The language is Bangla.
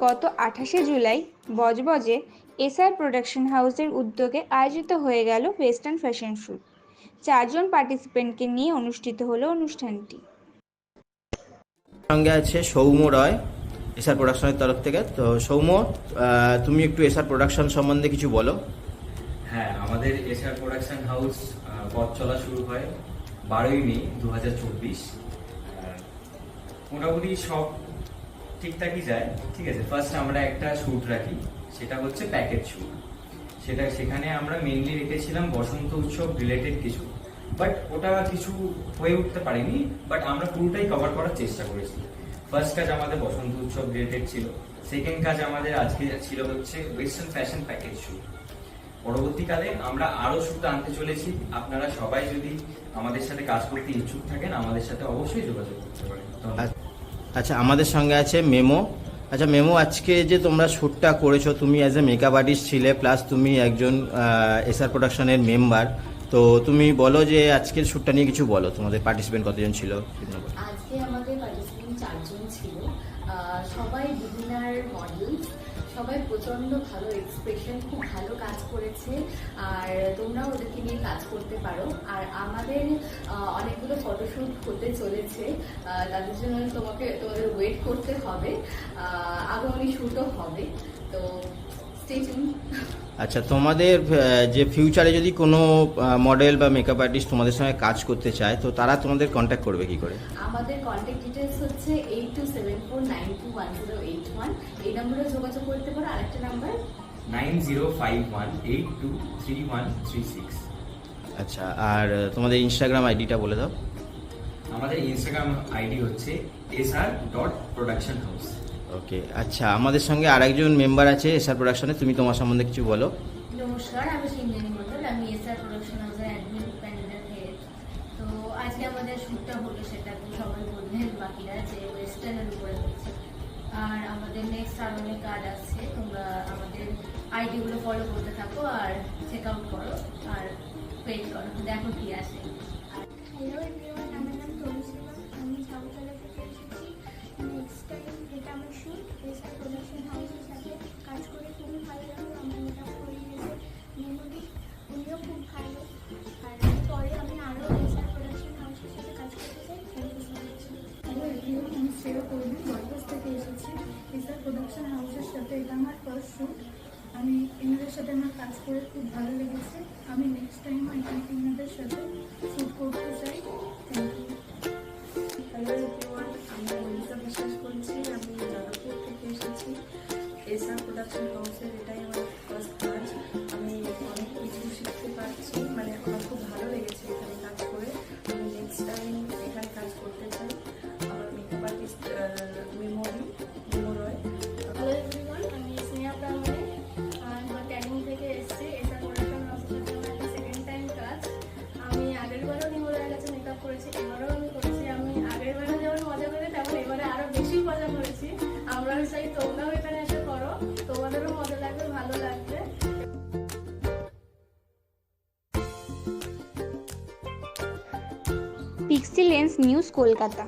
গত 28শে জুলাই বজবজে এসআর প্রোডাকশন হাউসের উদ্যোগে আয়োজিত হয়ে গেল ওয়েস্টার্ন ফ্যাশন শো। 4 জন পার্টিসিপেন্টকে নিয়ে অনুষ্ঠিত হলো অনুষ্ঠানটি। সঙ্গে আছে সৌম্য রয় এসআর প্রোডাকশনের তরফ থেকে। তো সৌম্য, তুমি একটু এসআর প্রোডাকশন সম্বন্ধে কিছু বলো। হ্যাঁ, আমাদের এসআর প্রোডাকশন হাউস পথ চলা শুরু হয় 12ই মে 2024। মোটামুটি সব ঠিকঠাকই যায়। ঠিক আছে, ফার্স্ট আমরা একটা শ্যুট রাখি, সেটা হচ্ছে প্যাকেজ শ্যুট। সেখানে আমরা মেইনলি রেখেছিলাম বসন্ত উৎসব রিলেটেড কিছু, বাট ওটা কিছু হয়ে উঠতে পারিনি, বাট আমরা পুরোটাই কভার করার চেষ্টা করেছি। ফার্স্ট কাজ আমাদের বসন্ত উৎসব রিলেটেড ছিল। সেকেন্ড কাজ আমাদের আজকে ছিল হচ্ছে ওয়েস্টার্ন ফ্যাশন প্যাকেজ শ্যুট। পরবর্তীকালে আমরা আরো শ্যুট আনতে চলেছি। আপনারা সবাই যদি আমাদের সাথে কাজ করতে ইচ্ছুক থাকেন, আমাদের সাথে অবশ্যই যোগাযোগ করতে পারেন। আচ্ছা, আমাদের সঙ্গে আছে মেমো। আচ্ছা মেমো, আজকে যে তোমরা শ্যুটটা করেছো, তুমি অ্যাজ এ মেকআপ আর্টিস্ট ছিলে, প্লাস তুমি একজন এসআর প্রোডাকশনের মেম্বার। তো তুমি বলো যে আজকের শ্যুটটা নিয়ে কিছু বলো, তোমাদের পার্টিসিপেন্ট কতজন ছিল? আজকে আমাদের পার্টিসিপেন্ট 4 জন ছিল। সবাই বিগিনার মডেল, সবাই প্রচন্ড ভালো এক্সপ্রেশন, খুব ভালো কাজ করেছে। আর তোমরাও ওদেরকে নিয়ে কাজ করতে পারো। আর আমাদের অনেকগুলো ফটোশ্যুট হতে চলেছে, তাদের জন্য তোমাদের ওয়েট করতে হবে। আগামী শ্যুটও হবে, তো স্টে টিউন। আচ্ছা, তোমাদের যে ফিউচারে যদি কোনো মডেল বা মেকআপ আর্টিস্ট তোমাদের সঙ্গে কাজ করতে চায়, তো তারা তোমাদের কন্ট্যাক্ট করবে কি করে? আমাদের কন্ট্যাক্ট ডিটেলস হচ্ছে 8274921081। এই নম্বরে যোগাযোগ করতে পারো। আরেকটা নাম্বার 9051823136। আচ্ছা, আর তোমাদের ইনস্টাগ্রাম আইডিটা বলে দাও। আমাদের ইনস্টাগ্রাম আইডি হচ্ছে sr.productionhouse। ওকে, আচ্ছা, আমাদের সঙ্গে আরেকজন মেম্বার আছে এসআর প্রোডাকশনে, তুমি তোমার সম্বন্ধে কিছু বলো। নমস্কার, আমি সিমরানি মন্ডল, আমি এসআর প্রোডাকশন হাউসের অ্যাডমিন প্যানেলের হেড। তো আজকে আমাদের শ্যুটটা হলো, সেটা তো সবাই বললেন বাকিরা যে ওয়েস্টার্নের উপরে হচ্ছে। আর আমাদের নেক্সট আর অনেক কাজ আসছে। তোমরা আমাদের আইডিগুলো ফলো করতে থাকো আর চেক আউট করো আর ওয়েট করো, দেখো কি আসে। হ্যালো এভরিওয়ান, আমার নাম তনুশ্রীমা, আমি ঝাউতলা থেকে এসেছি। নেক্সট টাইম এটা আমার শ্যুট এসআর প্রোডাকশন হাউসের সাথে কাজ করে খুবই ভালো লাগলো। আমার মেকআপ করিয়ে গেছে মেমোরি, উনিও খুব ভালো। আর পরে আমি আরও এসআর প্রোডাকশন হাউসের সাথে কাজ করতে চাই। Thank you so much. Hello everyone, আমি শ্রেয়া কর্মী, বরগাছ থেকে এসেছি। এসআর প্রোডাকশন হাউসের সাথে এটা আমার ফার্স্ট শ্যুট। আমি এনাদের সাথে আমার কাজ করে খুব ভালো লেগেছে। আমি নেক্সট টাইম এনাদের সাথে শ্যুট করতে চাই। Thank you. হ্যালো এভরিওয়ান, আমি মনীষা বিশ্বাস করছি, আমি যাদবপুর থেকে এসেছি। এসআর প্রোডাকশন হাউসের এটাই আমার ফার্স্ট কাজ। আমি অনেক কিছু শিখতে পারছি, মানে আমার খুব ভালো লেগেছে এখানে কাজ করে। আমি নেক্সট টাইম এখানে কাজ করতে চাই। আমার মেকআপ আর্টিস্ট মেমো রয়। হ্যালো এভরিওয়ান, আমি স্নেহা প্রামাণিক, আমার ট্যানিং থেকে এসেছি। এসআর প্রোডাকশন হাউসের সাথে আমার একটা সেকেন্ড টাইম কাজ। আমি আগেরবারও নিমোলার কাছে মেকআপ করেছি, এবারও আমি করেছি। আমি আগেরবারও যেমন মজা করি, তেমন এবারে আরও বেশি মজা করেছি। আমরাও চাই তোমরাও এখানে এসে করো, তোমাদেরও মজা লাগবে, ভালো লাগবে। Pixel lens news, Kolkata.